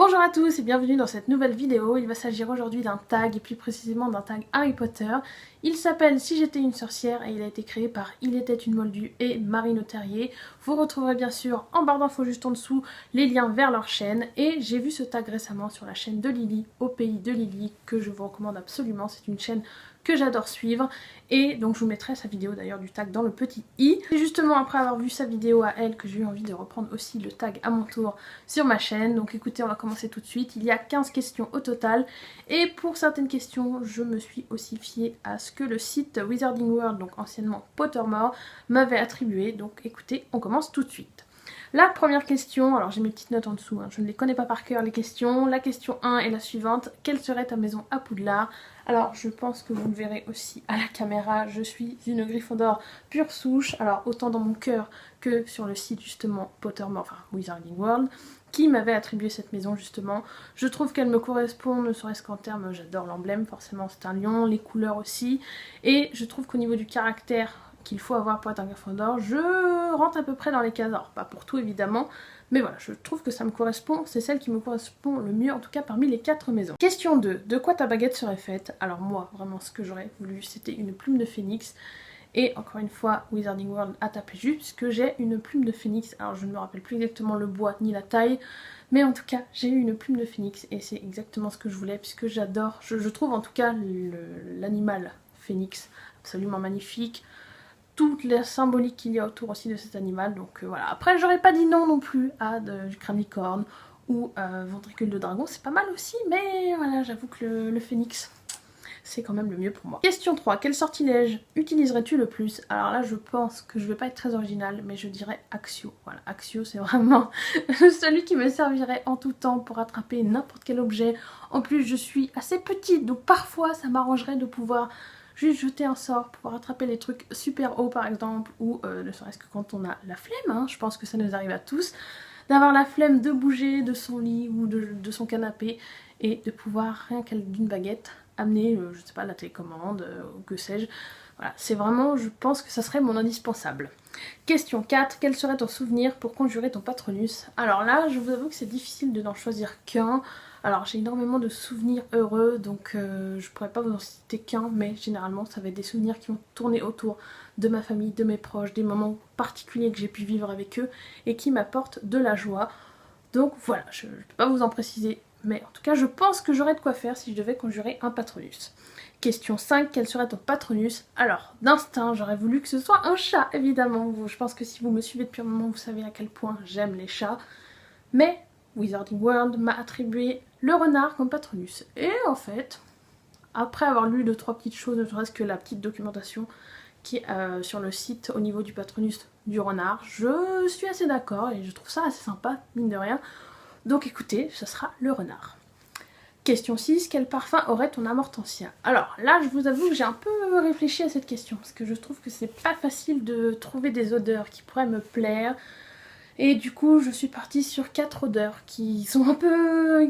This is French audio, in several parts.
Bonjour à tous et bienvenue dans cette nouvelle vidéo. Il va s'agir aujourd'hui d'un tag et plus précisément d'un tag Harry Potter. Il s'appelle Si j'étais une sorcière et il a été créé par Il était une moldue et Marine Terrier. Vous retrouverez bien sûr en barre d'infos juste en dessous les liens vers leur chaîne. Et j'ai vu ce tag récemment sur la chaîne de Lily, Au Pays de Lily, que je vous recommande absolument. C'est une chaîne que j'adore suivre et donc je vous mettrai sa vidéo d'ailleurs du tag dans le petit i. C'est justement après avoir vu sa vidéo à elle que j'ai eu envie de reprendre aussi le tag à mon tour sur ma chaîne. Donc écoutez, on va commencer tout de suite. Il y a 15 questions au total et pour certaines questions je me suis aussi fiée à ce que le site Wizarding World, donc anciennement Pottermore, m'avait attribué. Donc écoutez, on commence tout de suite. La première question, alors j'ai mes petites notes en dessous, je ne les connais pas par cœur les questions. La question 1 est la suivante: quelle serait ta maison à Poudlard? Alors je pense que vous le verrez aussi à la caméra, je suis une Gryffondor pure souche, alors autant dans mon cœur que sur le site justement Pottermore, enfin Wizarding World, qui m'avait attribué cette maison justement. Je trouve qu'elle me correspond, ne serait-ce qu'en termes, j'adore l'emblème, forcément c'est un lion, les couleurs aussi, et je trouve qu'au niveau du caractère qu'il faut avoir pour être un Gryffondor, je rentre à peu près dans les cases, alors pas pour tout évidemment, mais voilà, je trouve que ça me correspond, c'est celle qui me correspond le mieux en tout cas parmi les 4 maisons. Question 2, de quoi ta baguette serait faite? Alors moi, vraiment ce que j'aurais voulu c'était une plume de phénix, et encore une fois, Wizarding World a tapé juste puisque j'ai une plume de phénix, alors je ne me rappelle plus exactement le bois ni la taille, mais en tout cas j'ai eu une plume de phénix et c'est exactement ce que je voulais puisque j'adore, je trouve en tout cas l'animal phénix absolument magnifique. Toute la symbolique qu'il y a autour aussi de cet animal, donc voilà. Après j'aurais pas dit non plus à du crâne-licorne ou ventricule de dragon, c'est pas mal aussi, mais voilà, j'avoue que le phénix c'est quand même le mieux pour moi. Question 3, quel sortilège utiliserais-tu le plus? Alors là je pense que je vais pas être très originale, mais je dirais Accio. Voilà, Accio c'est vraiment celui qui me servirait en tout temps pour attraper n'importe quel objet. En plus je suis assez petite, donc parfois ça m'arrangerait de pouvoir juste jeter un sort, pouvoir attraper les trucs super hauts par exemple, ou ne serait-ce que quand on a la flemme, je pense que ça nous arrive à tous, d'avoir la flemme de bouger de son lit ou de son canapé, et de pouvoir, rien qu'à d'une baguette, amener, je sais pas, la télécommande, ou que sais-je. Voilà, c'est vraiment, je pense que ça serait mon indispensable. Question 4, quel serait ton souvenir pour conjurer ton Patronus? Alors là, je vous avoue que c'est difficile de n'en choisir qu'un. Alors j'ai énormément de souvenirs heureux, donc je pourrais pas vous en citer qu'un, mais généralement ça va être des souvenirs qui vont tourner autour de ma famille, de mes proches, des moments particuliers que j'ai pu vivre avec eux et qui m'apportent de la joie. Donc voilà, je ne peux pas vous en préciser, mais en tout cas je pense que j'aurais de quoi faire si je devais conjurer un Patronus. Question 5, quel serait ton Patronus? Alors, d'instinct, j'aurais voulu que ce soit un chat, évidemment. Je pense que si vous me suivez depuis un moment, vous savez à quel point j'aime les chats. Mais Wizarding World m'a attribué le renard comme Patronus. Et en fait, après avoir lu 2-3 petites choses, ne serait-ce que la petite documentation qui est sur le site au niveau du Patronus du renard, je suis assez d'accord et je trouve ça assez sympa, mine de rien. Donc écoutez, ce sera le renard. Question 6, quel parfum aurait ton Amortentia? Alors là, je vous avoue que j'ai un peu réfléchi à cette question, parce que je trouve que c'est pas facile de trouver des odeurs qui pourraient me plaire. Et du coup, je suis partie sur 4 odeurs qui sont un peu...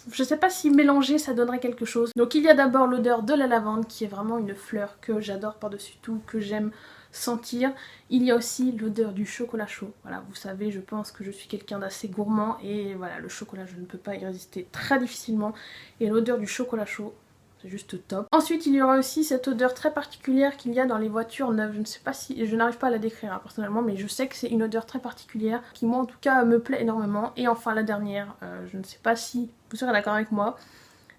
Je sais pas si mélangées ça donnerait quelque chose. Donc il y a d'abord l'odeur de la lavande qui est vraiment une fleur que j'adore par-dessus tout, que j'aime sentir. Il y a aussi l'odeur du chocolat chaud. Voilà, vous savez, je pense que je suis quelqu'un d'assez gourmand et voilà, le chocolat, je ne peux pas y résister très difficilement. Et l'odeur du chocolat chaud, c'est juste top. Ensuite, il y aura aussi cette odeur très particulière qu'il y a dans les voitures neuves. Je ne sais pas si... Je n'arrive pas à la décrire personnellement, mais je sais que c'est une odeur très particulière qui, moi, en tout cas, me plaît énormément. Et enfin, la dernière, je ne sais pas si vous serez d'accord avec moi,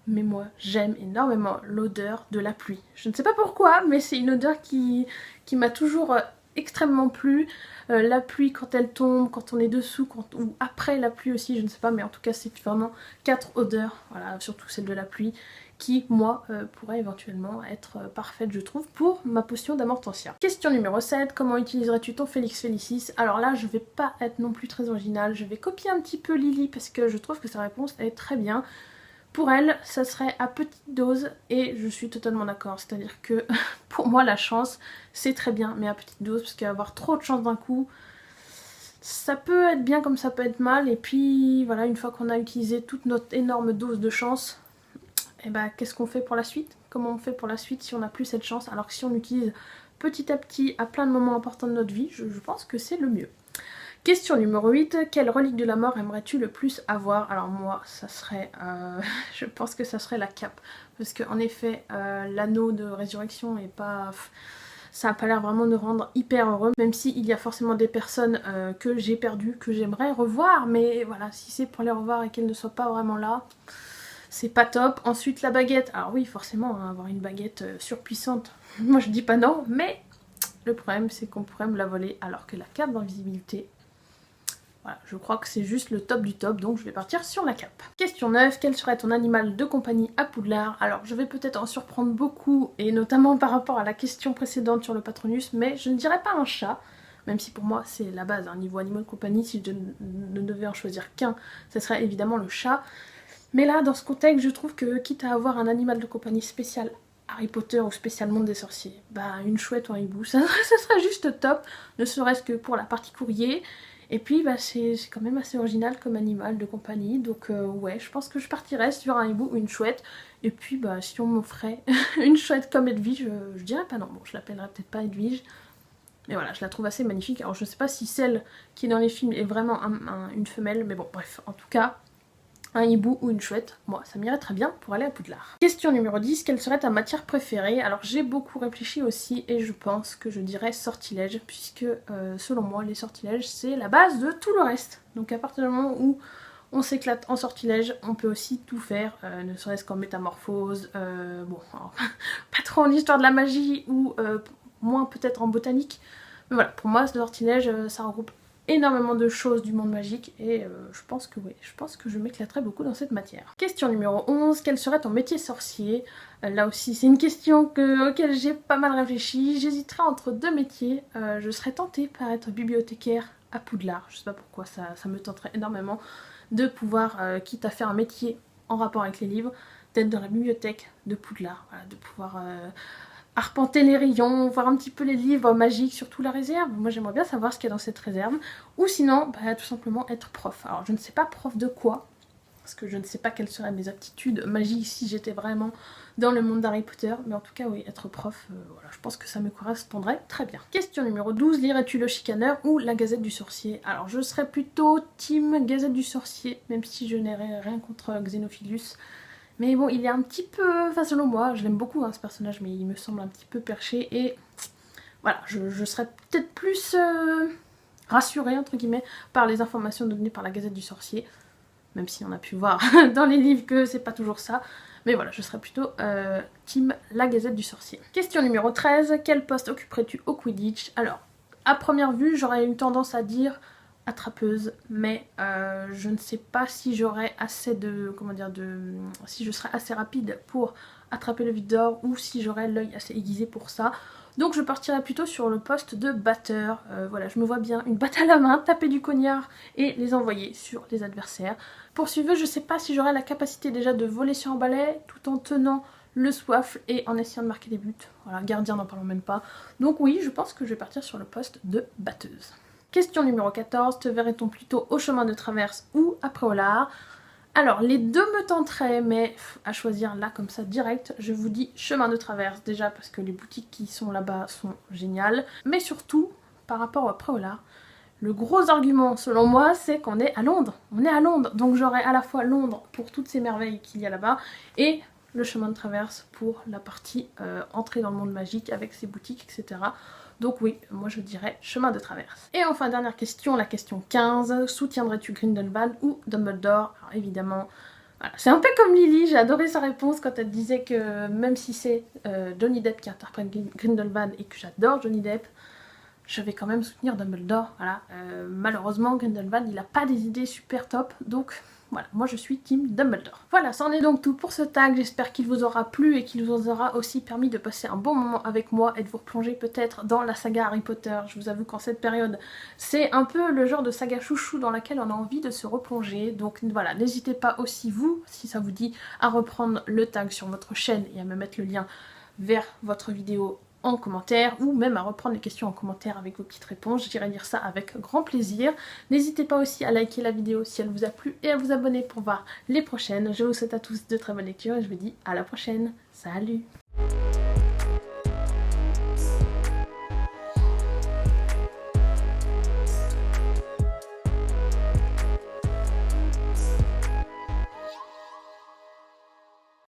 mais moi, j'aime énormément l'odeur de la pluie. Je ne sais pas pourquoi, mais c'est une odeur qui m'a toujours extrêmement plu. La pluie quand elle tombe, quand on est dessous, ou après la pluie aussi, je ne sais pas, mais en tout cas, c'est vraiment 4 odeurs, voilà, surtout celle de la pluie, qui, moi, pourrait éventuellement être parfaite, je trouve, pour ma potion d'Amortentia. Question numéro 7, comment utiliserais-tu ton Félix Félicis? Alors là, je vais pas être non plus très originale, je vais copier un petit peu Lily, parce que je trouve que sa réponse est très bien. Pour elle, ça serait à petite dose, et je suis totalement d'accord, c'est-à-dire que pour moi la chance c'est très bien, mais à petite dose, parce qu'avoir trop de chance d'un coup, ça peut être bien comme ça peut être mal, et puis voilà, une fois qu'on a utilisé toute notre énorme dose de chance, et bah qu'est-ce qu'on fait pour la suite? Comment on fait pour la suite si on n'a plus cette chance? Alors que si on l'utilise petit à petit à plein de moments importants de notre vie, je pense que c'est le mieux. Question numéro 8, quelle relique de la mort aimerais-tu le plus avoir? Alors moi, ça serait, je pense que ça serait la cape, parce que en effet, l'anneau de résurrection est pas... Ça a pas l'air vraiment de rendre hyper heureux, même s'il y a forcément des personnes que j'ai perdues, que j'aimerais revoir, mais voilà, si c'est pour les revoir et qu'elles ne soient pas vraiment là, c'est pas top. Ensuite la baguette, alors oui forcément, hein, avoir une baguette surpuissante, moi je dis pas non, mais le problème c'est qu'on pourrait me la voler, alors que la cape d'invisibilité, voilà, je crois que c'est juste le top du top, donc je vais partir sur la cape. Question 9, quel serait ton animal de compagnie à Poudlard? Alors je vais peut-être en surprendre beaucoup, et notamment par rapport à la question précédente sur le Patronus, mais je ne dirais pas un chat, même si pour moi c'est la base, hein, niveau animal de compagnie, si je ne devais en choisir qu'un, ce serait évidemment le chat. Mais là, dans ce contexte, je trouve que quitte à avoir un animal de compagnie spécial Harry Potter ou spécial Monde des Sorciers, bah une chouette ou un hibou, ça serait juste top, ne serait-ce que pour la partie courrier. Et puis bah, c'est quand même assez original comme animal de compagnie, donc ouais, je pense que je partirais sur un hibou ou une chouette. Et puis bah si on m'offrait une chouette comme Edwige, je dirais pas non, bon je l'appellerais peut-être pas Edwige, mais voilà, je la trouve assez magnifique. Alors je sais pas si celle qui est dans les films est vraiment une femelle, mais bon bref, en tout cas, un hibou ou une chouette, moi ça m'irait très bien pour aller à Poudlard. Question numéro 10, quelle serait ta matière préférée? Alors j'ai beaucoup réfléchi aussi et je pense que je dirais sortilège, puisque selon moi les sortilèges c'est la base de tout le reste. Donc à partir du moment où on s'éclate en sortilège, on peut aussi tout faire, ne serait-ce qu'en métamorphose, bon, alors, pas trop en histoire de la magie ou moins peut-être en botanique. Mais voilà, pour moi ce sortilège ça regroupe énormément de choses du monde magique et je pense que oui, je pense que je m'éclaterais beaucoup dans cette matière. Question numéro 11, quel serait ton métier sorcier? Là aussi c'est une question auquel j'ai pas mal réfléchi, j'hésiterais entre deux métiers, je serais tentée par être bibliothécaire à Poudlard, je sais pas pourquoi ça me tenterait énormément de pouvoir, quitte à faire un métier en rapport avec les livres, d'être dans la bibliothèque de Poudlard, voilà, de pouvoir arpenter les rayons, voir un petit peu les livres magiques, surtout la réserve. Moi j'aimerais bien savoir ce qu'il y a dans cette réserve. Ou sinon, bah, tout simplement être prof. Alors je ne sais pas prof de quoi, parce que je ne sais pas quelles seraient mes aptitudes magiques si j'étais vraiment dans le monde d'Harry Potter. Mais en tout cas oui, être prof, voilà, je pense que ça me correspondrait très bien. Question numéro 12, lirais-tu Le Chicaneur ou La Gazette du Sorcier? Alors je serais plutôt team Gazette du Sorcier, même si je n'ai rien contre Xenophilus. Mais bon, il est un petit peu, enfin selon moi, je l'aime beaucoup hein, ce personnage, mais il me semble un petit peu perché et voilà, je serais peut-être plus rassurée entre guillemets par les informations données par la Gazette du Sorcier, même si on a pu voir dans les livres que c'est pas toujours ça, mais voilà, je serais plutôt team la Gazette du Sorcier. Question numéro 13, quel poste occuperais-tu au Quidditch? Alors, à première vue, j'aurais une tendance à dire attrapeuse, mais je ne sais pas si j'aurais assez de, comment dire, si je serais assez rapide pour attraper le vide d'or ou si j'aurais l'œil assez aiguisé pour ça. Donc je partirais plutôt sur le poste de batteur. Voilà, je me vois bien une batte à la main, taper du cognard et les envoyer sur les adversaires. Poursuivre, je sais pas si j'aurais la capacité déjà de voler sur un balai tout en tenant le soif et en essayant de marquer des buts. Voilà, gardien n'en parlons même pas. Donc oui, je pense que je vais partir sur le poste de batteuse. Question numéro 14, te verrait-on plutôt au chemin de traverse ou à Préolard? Alors les deux me tenteraient, mais à choisir là comme ça direct, je vous dis chemin de traverse, déjà parce que les boutiques qui sont là-bas sont géniales, mais surtout par rapport à Préolard, le gros argument selon moi c'est qu'on est à Londres, on est à Londres, donc j'aurai à la fois Londres pour toutes ces merveilles qu'il y a là-bas et le chemin de traverse pour la partie entrée dans le monde magique avec ses boutiques, etc. Donc oui, moi je dirais chemin de traverse. Et enfin, dernière question, la question 15. Soutiendrais-tu Grindelwald ou Dumbledore? Alors évidemment, voilà. C'est un peu comme Lily, j'ai adoré sa réponse quand elle disait que même si c'est Johnny Depp qui interprète Grindelwald et que j'adore Johnny Depp, je vais quand même soutenir Dumbledore. Voilà. Malheureusement, Grindelwald, il a pas des idées super top, donc voilà, moi je suis team Dumbledore. Voilà, c'en est donc tout pour ce tag, j'espère qu'il vous aura plu et qu'il vous aura aussi permis de passer un bon moment avec moi et de vous replonger peut-être dans la saga Harry Potter. Je vous avoue qu'en cette période, c'est un peu le genre de saga chouchou dans laquelle on a envie de se replonger. Donc voilà, n'hésitez pas aussi vous, si ça vous dit, à reprendre le tag sur votre chaîne et à me mettre le lien vers votre vidéo en commentaire ou même à reprendre les questions en commentaire avec vos petites réponses, j'irai lire ça avec grand plaisir. N'hésitez pas aussi à liker la vidéo si elle vous a plu et à vous abonner pour voir les prochaines. Je vous souhaite à tous de très bonnes lectures et je vous dis à la prochaine. Salut!